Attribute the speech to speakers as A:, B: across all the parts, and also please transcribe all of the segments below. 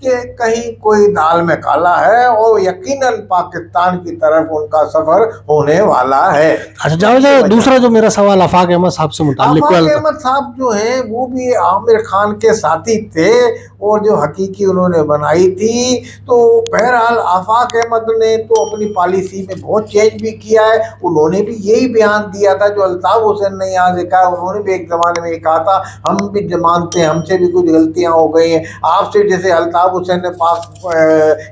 A: کہ کہیں کوئی دال میں کالا ہے اور یقیناً پاکستان کی طرف ان کا سفر ہونے والا ہے.
B: اچھا جاوید صاحب، دوسرا جو میرا سوال آفاق احمد صاحب سے متعلق
A: آفاق احمد صاحب جو ہیں وہ بھی عامر خان کے ساتھی تھے اور جو حقیقی انہوں نے بنائی تھی. تو بہرحال آفاق احمد نے تو اپنی پالیسی میں بہت چینج بھی کیا ہے. انہوں نے بھی یہی بیان دیا تھا جو الطاف حسین نے یہاں سے کہا. انہوں نے بھی ایک زمانے میں یہ کہا تھا ہم بھی مانتے ہیں ہم سے بھی کچھ غلطیاں ہو گئی ہیں آپ سے. جیسے الطاف حسین نے پاک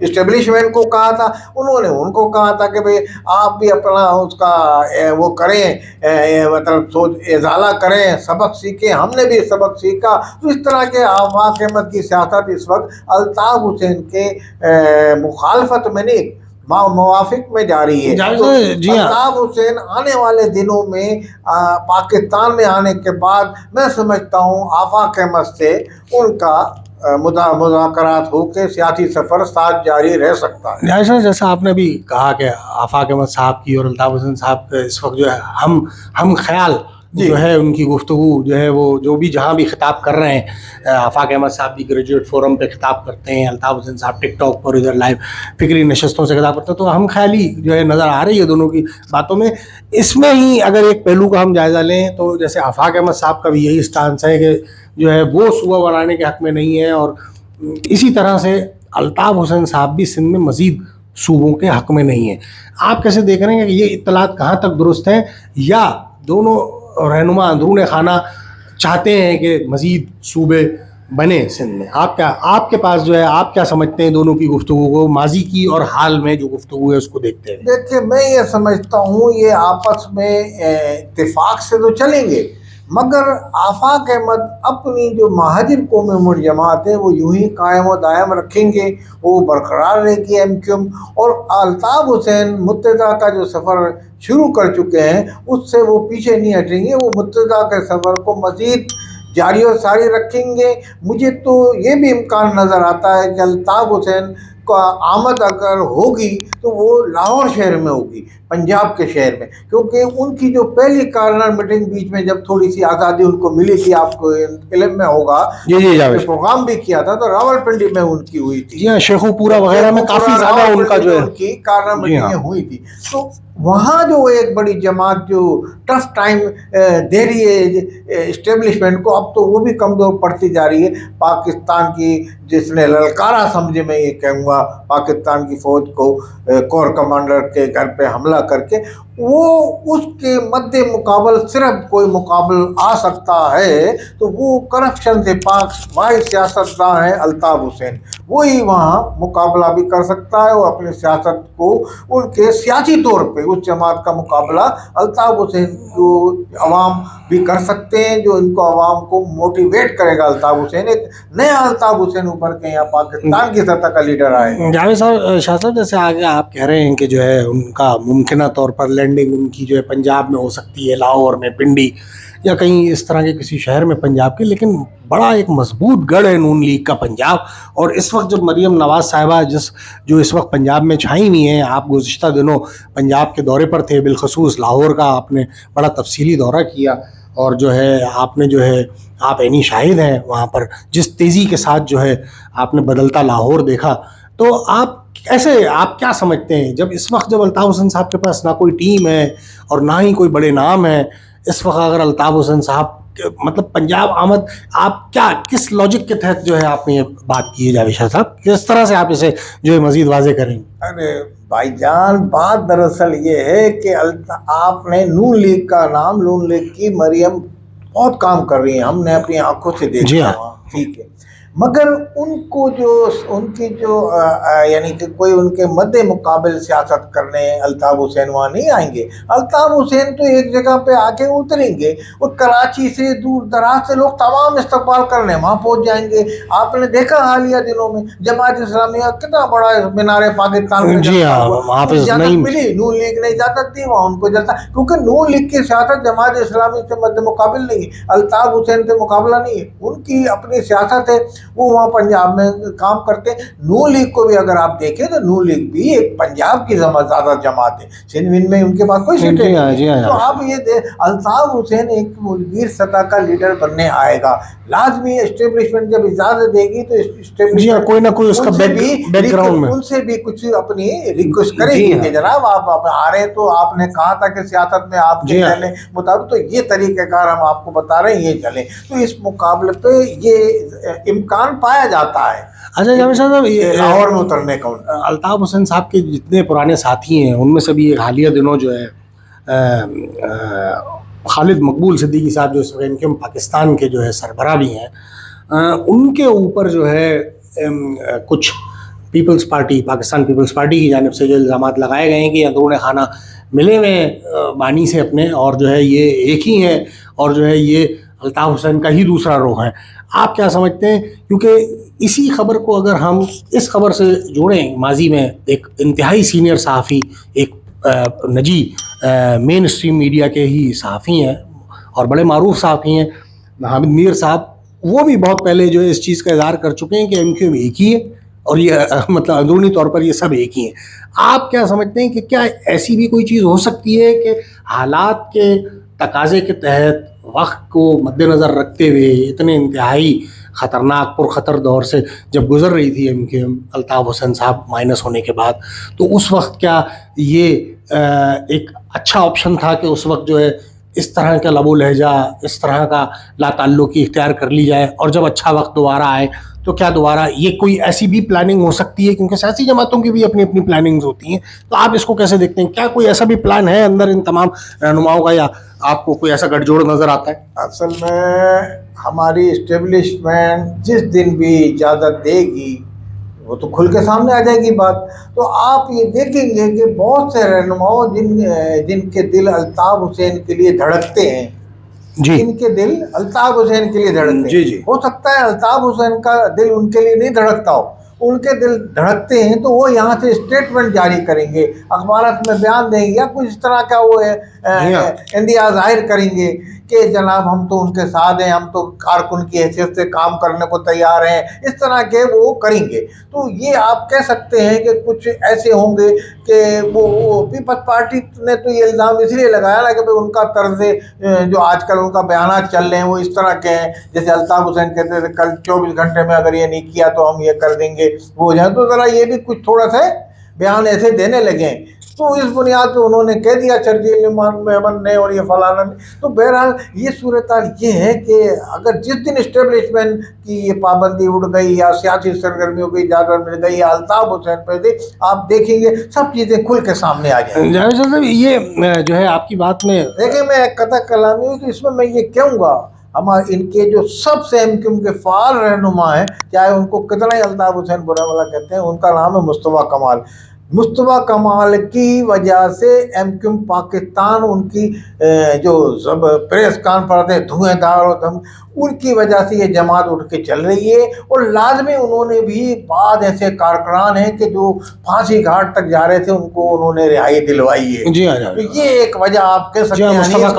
A: اسٹیبلشمنٹ کو کہا تھا, انہوں نے ان کو کہا تھا کہ بھئی آپ بھی اپنا اس کا وہ کریں, مطلب سوچ ازالہ کریں, سبق سیکھیں. ہم نے بھی سبق سیکھا. تو اس طرح کے آفاق احمد کی سیاست اس وقت الطاف حسین کے مخالفت میں نہیں موافق میں جاری ہے.
B: جی ہاں,
A: الطاف حسین آنے والے دنوں میں پاکستان میں آنے کے بعد میں سمجھتا ہوں آفاق احمد سے ان کا مذاکرات ہو کے سیاسی سفر ساتھ جاری رہ سکتا ہے.
B: جیسا آپ نے بھی کہا کہ آفاق احمد صاحب کی اور الطاف حسین صاحب کا اس وقت جو ہے ہم خیال جو ہے ان کی گفتگو جو ہے وہ جو بھی جہاں بھی خطاب کر رہے ہیں, آفاق احمد صاحب بھی گریجویٹ فورم پہ خطاب کرتے ہیں, الطاف حسین صاحب ٹک ٹاک پر ادھر لائیو فکری نشستوں سے خطاب کرتے ہیں, تو ہم خیالی جو ہے نظر آ رہی ہے دونوں کی باتوں میں. اس میں ہی اگر ایک پہلو کا ہم جائزہ لیں تو جیسے آفاق احمد صاحب کا بھی یہی اسٹانس ہے کہ جو ہے وہ صوبہ بنانے کے حق میں نہیں ہے, اور اسی طرح سے الطاف حسین صاحب بھی سندھ میں مزید صوبوں کے حق میں نہیں ہیں. آپ کیسے دیکھ رہے ہیں کہ یہ اطلاعات کہاں تک درست ہیں, یا دونوں رہنما اندرون خانہ چاہتے ہیں کہ مزید صوبے بنے سندھ میں؟ آپ کے پاس جو ہے آپ کیا سمجھتے ہیں دونوں کی گفتگو کو, ماضی کی اور حال میں جو گفتگو ہے اس کو دیکھتے ہیں؟
A: دیکھیے میں یہ سمجھتا ہوں یہ آپس میں اتفاق سے تو چلیں گے, مگر آفاق احمد اپنی جو مہاجر قومی جماعت ہے وہ یوں ہی قائم و دائم رکھیں گے, وہ برقرار رہے گی ایم کیو ایم. اور الطاف حسین متحدہ کا جو سفر شروع کر چکے ہیں اس سے وہ پیچھے نہیں ہٹیں گے, وہ متحدہ کے سفر کو مزید جاری و ساری رکھیں گے. مجھے تو یہ بھی امکان نظر آتا ہے کہ الطاف حسین کا آمد اگر ہوگی تو وہ لاہور شہر میں ہوگی, پنجاب کے شہر میں, کیونکہ ان کی جو پہلی کارنر میٹنگ بیچ میں جب تھوڑی سی آزادی ان کو ملی تھی, آپ کو علم میں ہوگا, پروگرام بھی کیا تھا تو راول پنڈی میں ان کی ہوئی تھی.
B: جی ہاں, شیخو پورا وغیرہ میں کافی زیادہ ان کا جو ہے
A: ان کی کارنر میٹنگیں ہوئی تھی. تو وہاں جو ایک بڑی جماعت جو ٹف ٹائم دے رہی ہے اسٹیبلشمنٹ کو, اب تو وہ بھی کمزور پڑتی جا رہی ہے. پاکستان کی جس نے للکارا سمجھے, میں یہ کہوں گا پاکستان کی فوج کو کور کمانڈر کے گھر پہ حملہ کر کے, وہ اس کے مد مقابل صرف کوئی مقابل آ سکتا ہے تو وہ کرپشن سے پاک واحد سیاستداں ہیں الطاف حسین. وہی وہاں مقابلہ بھی کر سکتا ہے, اور اپنی سیاست کو ان کے سیاسی طور پہ اس جماعت کا مقابلہ الطاف حسین کو عوام بھی کر سکتے ہیں, جو ان کو عوام کو موٹیویٹ کرے گا. الطاف حسین ایک نیا الطاف حسین اوپر کے یہاں پاکستان کی سطح کا لیڈر آئے.
B: جاوید صاحب, شاہ صاحب, جیسے آگے آپ کہہ رہے ہیں کہ جو ہے ان کا ممکنہ طور پر لینڈنگ ان کی جو ہے پنجاب میں ہو سکتی ہے, لاہور میں, پنڈی یا کہیں اس طرح کے کسی شہر میں پنجاب کے, لیکن بڑا ایک مضبوط گڑھ ہے نون لیگ کا پنجاب. اور اس وقت جب مریم نواز صاحبہ جو اس وقت پنجاب میں چھائی ہوئی ہیں, آپ گزشتہ دنوں پنجاب کے دورے پر تھے, بالخصوص لاہور کا آپ نے بڑا تفصیلی دورہ کیا, اور جو ہے آپ نے جو ہے آپ عینی شاہد ہیں وہاں پر جس تیزی کے ساتھ جو ہے آپ نے بدلتا لاہور دیکھا. تو آپ کیا سمجھتے ہیں جب اس وقت جب الطاف حسین صاحب کے پاس نہ کوئی ٹیم ہے اور نہ ہی کوئی بڑے نام ہیں, اس وقت اگر الطاف حسین صاحب مطلب پنجاب آمد, آپ کس لاجک کے تحت جو ہے آپ نے یہ بات کی ہے جاوید شاہ صاحب, کس طرح سے آپ اسے جو ہے مزید واضح کریں؟
A: ارے بھائی جان, بات دراصل یہ ہے کہ آپ نے نون لیگ کا نام, نون لیگ کی مریم بہت کام کر رہی ہیں, ہم نے اپنی آنکھوں سے دیکھا, ٹھیک ہے, مگر ان کو ان کی جو یعنی کہ کوئی ان کے مد مقابل سیاست کرنے الطاف حسین وہاں نہیں آئیں گے. الطاف حسین تو ایک جگہ پہ آ کے اتریں گے, اور کراچی سے دور دراز سے لوگ تمام استقبال کرنے وہاں پہنچ جائیں گے. آپ نے دیکھا حالیہ دنوں میں جماعت اسلامیہ کتنا بڑا مینار پاکستان ملی, نون لیگ نے اجازت دی وہاں ان کو جلتا, کیونکہ نون لیگ کی سیاست جماعت اسلامی سے مد مقابل نہیں ہے, الطاف حسین سے مقابلہ نہیں ہے. ان کی اپنی سیاست ہے, وہ وہاں پنجاب میں کام کرتے ہیں. نون لیگ کو بھی اگر آپ دیکھیں تو نون لیگ بھی ایک پنجاب کی زیادہ جماعت ہے, سندھ وند میں ان کے پاس کوئی سیٹیں نہیں ہے. تو آپ یہ الطاف حسین ایک ملگیر سطح کا لیڈر بننے آئے گا, لازمی اسٹیبلشمنٹ جب اجازت دے گی تو اسٹیبلشمنٹ
B: کوئی نہ کوئی اس کا بیک گراؤنڈ میں
A: ان سے بھی کچھ اپنی ریکویسٹ کرے گی کہ جناب آپ آ رہے تو آپ نے کہا تھا کہ سیاست میں آپ کے چلیں مطابق, تو یہ طریقہ کار ہم آپ کو بتا رہے ہیں یہ چلیں. تو اس مقابلے پہ یہ امکان پایا جاتا ہے.
B: اچھا جاوید صاحب,
A: لاہور میں اترنے کا
B: الطاف حسین صاحب کے جتنے پرانے ساتھی ہیں ان میں سے بھی حالیہ دنوں جو ہے خالد مقبول صدیقی صاحب جو اس وقت ان پاکستان کے جو ہے سربراہ بھی ہیں, ان کے اوپر جو ہے کچھ peoples party, Pakistan peoples party کی جانب سے جو الزامات لگائے گئے ہیں کہ اندرون خانہ ملے ہوئے بانی سے اپنے, اور جو ہے یہ ایک ہی ہے, اور جو ہے یہ الطاف حسین کا ہی دوسرا رخ ہے. آپ کیا سمجھتے ہیں؟ کیونکہ اسی خبر کو اگر ہم اس خبر سے جوڑیں, ماضی میں ایک انتہائی سینئر صحافی, ایک نجی مین اسٹریم میڈیا کے ہی صحافی ہیں اور بڑے معروف صحافی ہیں, حامد میر صاحب, وہ بھی بہت پہلے جو ہے اس چیز کا اظہار کر چکے ہیں کہ ایم کیو ایم ایک ہی ہے اور یہ مطلب اندرونی طور پر یہ سب ایک ہی ہیں. آپ کیا سمجھتے ہیں کہ کیا ایسی بھی کوئی چیز ہو سکتی ہے کہ حالات کے تقاضے کے تحت وقت کو مد نظر رکھتے ہوئے اتنے انتہائی خطرناک پرخطر دور سے جب گزر رہی تھی M Q M Altaf Hussain صاحب مائنس ہونے کے بعد, تو اس وقت کیا یہ ایک اچھا آپشن تھا کہ اس وقت جو ہے اس طرح کا لب و لہجہ, اس طرح کا لا تعلقی اختیار کر لی جائے, اور جب اچھا وقت دوبارہ آئے تو کیا دوبارہ یہ کوئی ایسی بھی پلاننگ ہو سکتی ہے؟ کیونکہ سیاسی جماعتوں کی بھی اپنی اپنی پلاننگز ہوتی ہیں, تو آپ اس کو کیسے دیکھتے ہیں؟ کیا کوئی ایسا بھی پلان ہے اندر ان تمام رہنماؤں کا, یا آپ کو کوئی ایسا گٹھ جوڑ نظر آتا ہے؟
A: اصل میں ہماری اسٹیبلشمنٹ جس دن بھی اجازت دے گی وہ تو کھل کے سامنے آ جائے گی بات. تو آپ یہ دیکھیں گے کہ بہت سے رہنماؤں جن کے دل الطاف حسین کے لیے دھڑکتے ہیں, ان کے دل الطاف حسین کے لیے دھڑکتے ہیں. ہو سکتا ہے الطاف حسین کا دل ان کے لیے نہیں دھڑکتا ہو, ان کے دل دھڑکتے ہیں تو وہ یہاں سے اسٹیٹمنٹ جاری کریں گے, اخبارات میں بیان دیں گے, یا کچھ اس طرح کا وہ اندیا ظاہر کریں گے کہ جناب ہم تو ان کے ساتھ ہیں, ہم تو کارکن کی حیثیت سے کام کرنے کو تیار ہیں, اس طرح کے وہ کریں گے. تو یہ آپ کہہ سکتے ہیں کہ کچھ ایسے ہوں گے کہ وہ پیپلز پارٹی نے تو یہ الزام اس لیے لگایا نا کہ ان کا طرز جو آج کل ان کا بیانات چل رہے ہیں وہ اس طرح کے ہیں, جیسے الطاف حسین کہتے تھے کل 24 گھنٹے میں اگر یہ نہیں کیا تو ہم یہ کر دیں گے, وہ جائیں. تو ذرا یہ بھی کچھ تھوڑا سا بیان ایسے دینے لگے, تو اس بنیاد پہ انہوں نے کہہ دیا شرجیل احمد نے اور یہ فلانا نے. تو بہرحال یہ صورتحال یہ ہے کہ اگر جس دن اسٹیبلشمنٹ کی یہ پابندی اڑ گئی یا سیاسی سرگرمیوں کی اجازت مل گئی یا الطاف حسین پہ تھی, آپ دیکھیں گے سب چیزیں کھل کے سامنے آ جائیں.
B: جاوید صاحب یہ جو ہے آپ کی بات میں
A: دیکھیں میں قطع کلامی ہوں, تو اس میں یہ کہوں گا ہمارے ان کے جو سب سے ایم کیو ایم کے فعال رہنما ہیں, چاہے ان کو کتنا ہی الطاف حسین برا والا کہتے ہیں, ان کا نام ہے مصطفیٰ کمال. مصطفیٰ کمال کی وجہ سے ایم کیو ایم پاکستان, ان کی جو پریس کانفرنس دھوئیں دھار اور ان کی وجہ سے یہ جماعت اٹھ کے چل رہی ہے. اور لازمی انہوں نے بھی بعض ایسے کارکنان ہیں کہ جو پھانسی گھاٹ تک جا رہے تھے, ان کو انہوں نے رہائی دلوائی ہے. تو یہ ایک وجہ آپ کہہ سکتے ہیں مصطفیٰ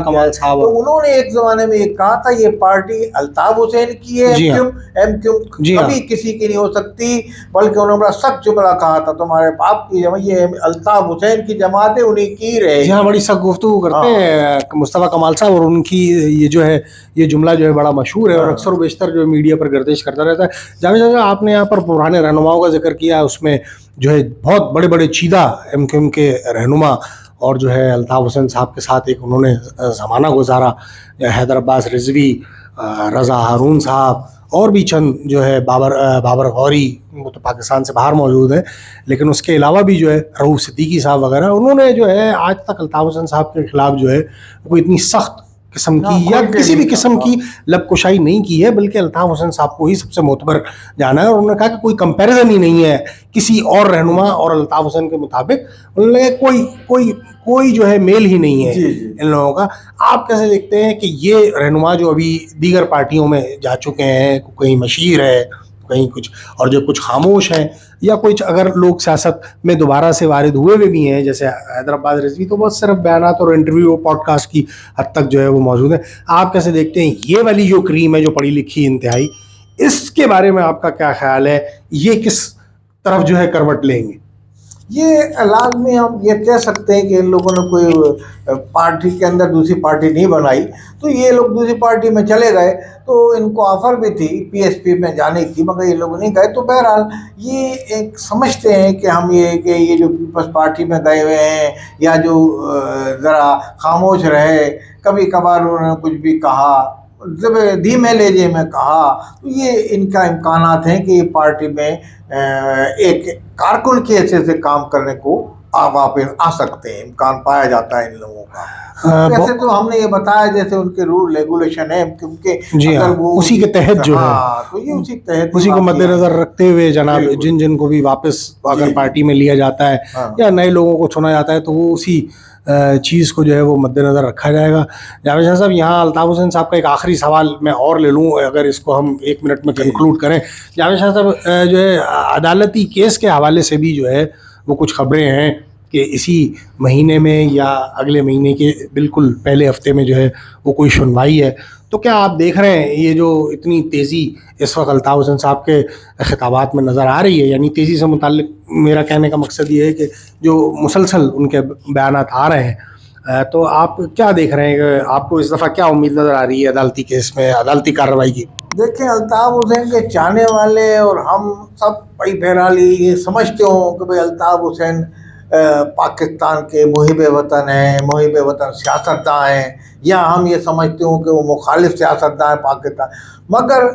A: کمال صاحب. تو انہوں نے ایک زمانے میں یہ کہا تھا یہ پارٹی الطاف حسین کی ہے, ایم کیو کبھی کسی کی نہیں ہو سکتی, بلکہ انہوں نے سخت جملہ کہا تھا تمہارے باپ کی یہ الطاف حسین کی جماعت ہے, انہیں کی رہے.
B: جی ہاں, بڑی سخت گفتگو کرتے ہیں مصطفیٰ کمال صاحب, اور ان کی یہ جو ہے یہ جملہ جو ہے بڑا مشہور ہے اور اکثر و بیشتر جو میڈیا پر گردش کرتا رہتا ہے. جاوید صاحب آپ نے یہاں پر پرانے رہنماؤں کا ذکر کیا, اس میں جو ہے بہت بڑے بڑے چیدہ ایم کیو ایم کے رہنما اور جو ہے الطاف حسین صاحب کے ساتھ ایک انہوں نے زمانہ گزارا, حیدر عباس رضوی, رضا ہارون صاحب, اور بھی چند جو ہے بابر غوری, وہ تو پاکستان سے باہر موجود ہیں, لیکن اس کے علاوہ بھی جو ہے رؤوف صدیقی صاحب وغیرہ, انہوں نے جو ہے آج تک الطاف حسین صاحب کے خلاف جو ہے کوئی اتنی سخت قسم کی یا کسی بھی قسم کی لب کشائی نہیں کی ہے, بلکہ الطاف حسین صاحب کو ہی سب سے معتبر جانا ہے. اور انہوں نے کہا کہ کوئی کمپیریزن ہی نہیں ہے کسی اور رہنما اور الطاف حسین کے مطابق, انہوں نے کوئی جو ہے میل ہی نہیں ہے ان لوگوں کا. آپ کیسے دیکھتے ہیں کہ یہ رہنما جو ابھی دیگر پارٹیوں میں جا چکے ہیں, کہیں مشیر ہے, کہیں کچھ, اور جو کچھ خاموش ہیں یا کچھ اگر لوگ سیاست میں دوبارہ سے وارد ہوئے بھی ہیں جیسے حیدرآباد رضوی, تو بہت صرف بیانات اور انٹرویو پوڈ کاسٹ کی حد تک جو ہے وہ موجود ہے. آپ کیسے دیکھتے ہیں یہ والی جو کریم ہے جو پڑھی لکھی انتہائی, اس کے بارے میں آپ کا کیا خیال ہے, یہ کس طرف جو ہے کروٹ لیں گے؟
A: یہ لازمی ہم یہ کہہ سکتے ہیں کہ ان لوگوں نے کوئی پارٹی کے اندر دوسری پارٹی نہیں بنائی, تو یہ لوگ دوسری پارٹی میں چلے گئے, تو ان کو آفر بھی تھی پی ایس پی میں جانے کی مگر یہ لوگ نہیں گئے. تو بہرحال یہ ایک سمجھتے ہیں کہ ہم یہ جو پیپلز پارٹی میں گئے ہوئے ہیں یا جو ذرا خاموش رہے, کبھی کبھار انہوں نے کچھ بھی کہا, جب دھیمے لہجے میں کہا, تو یہ ان کا امکانات ہیں کہ یہ پارٹی میں ایک کارکن کی حیثیت سے کام کرنے کو واپس آ سکتے ہیں, امکان پایا جاتا ہے ان لوگوں کا. ویسے تو ہم نے یہ بتایا جیسے ان کے رول ریگولیشن ہے کیونکہ
B: جی ہاں, اسی کے تحت جو ہے,
A: تو یہ اسی کے تحت
B: اسی کو مد نظر رکھتے ہوئے جناب جن کو بھی واپس اگر پارٹی میں لیا جاتا ہے یا نئے لوگوں کو چنا جاتا ہے تو وہ اسی چیز کو جو ہے وہ مد نظر رکھا جائے گا. جاوید شاہ صاحب, یہاں الطاف حسین صاحب کا ایک آخری سوال میں اور لے لوں, اگر اس کو ہم 1 منٹ میں کنکلوڈ کریں. جاوید شاہ صاحب جو ہے عدالتی کیس کے حوالے سے بھی جو ہے وہ کچھ خبریں ہیں کہ اسی مہینے میں یا اگلے مہینے کے بالکل پہلے ہفتے میں جو ہے وہ کوئی سنوائی ہے. تو کیا آپ دیکھ رہے ہیں یہ جو اتنی تیزی اس وقت الطاف حسین صاحب کے خطابات میں نظر آ رہی ہے, یعنی تیزی سے متعلق میرا کہنے کا مقصد یہ ہے کہ جو مسلسل ان کے بیانات آ رہے ہیں, تو آپ کیا دیکھ رہے ہیں کہ آپ کو اس دفعہ کیا امید نظر آ رہی ہے عدالتی کیس میں, عدالتی کارروائی کی؟
A: دیکھیں, الطاف حسین کے چاہنے والے اور ہم سب بھائی بہرحال یہ سمجھتے ہوں کہ بھائی الطاف حسین پاکستان کے محب وطن ہیں, محب وطن سیاستداں ہیں, یا ہم یہ سمجھتے ہوں کہ وہ مخالف سیاستداں ہیں پاکستان, مگر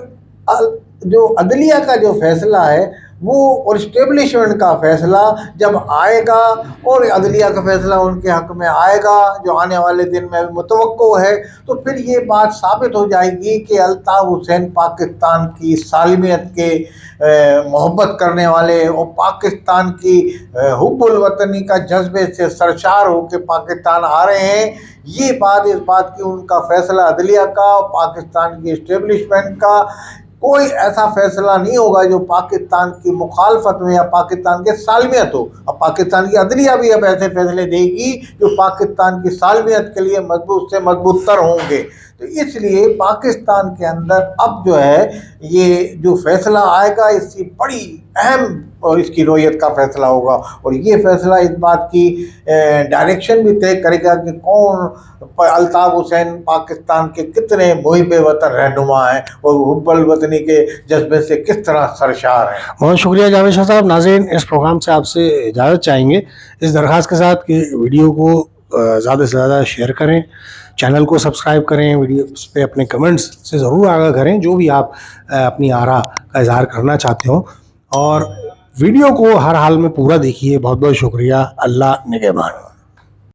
A: جو عدلیہ کا جو فیصلہ ہے وہ اور اسٹیبلشمنٹ کا فیصلہ جب آئے گا اور عدلیہ کا فیصلہ ان کے حق میں آئے گا جو آنے والے دن میں متوقع ہے, تو پھر یہ بات ثابت ہو جائے گی کہ الطاف حسین پاکستان کی سالمیت کے محبت کرنے والے اور پاکستان کی حب الوطنی کا جذبے سے سرشار ہو کے پاکستان آ رہے ہیں. یہ بات اس بات کی ان کا فیصلہ عدلیہ کا, پاکستان کی اسٹیبلشمنٹ کا کوئی ایسا فیصلہ نہیں ہوگا جو پاکستان کی مخالفت میں یا پاکستان کے سالمیت ہو. اب پاکستان کی عدلیہ بھی اب ایسے فیصلے دے گی جو پاکستان کی سالمیت کے لیے مضبوط سے مضبوط تر ہوں گے. تو اس لیے پاکستان کے اندر اب جو ہے یہ جو فیصلہ آئے گا اس کی بڑی اہم اور اس کی نوعیت کا فیصلہ ہوگا, اور یہ فیصلہ اس بات کی ڈائریکشن بھی طے کرے گا کہ کون الطاف حسین پاکستان کے کتنے محب وطن رہنما ہیں اور حب الوطنی کے جذبے سے کس طرح سرشار ہیں.
B: بہت شکریہ جاوید شاہ صاحب. ناظرین, اس پروگرام سے آپ سے اجازت چاہیں گے اس درخواست کے ساتھ کہ ویڈیو کو زیادہ سے زیادہ شیئر کریں, چینل کو سبسکرائب کریں, ویڈیو اس پہ اپنے کمنٹس سے ضرور آگاہ کریں جو بھی آپ اپنی آراء کا اظہار کرنا چاہتے ہوں, اور ویڈیو کو ہر حال میں پورا دیکھیے. بہت بہت شکریہ. اللہ نگہبان.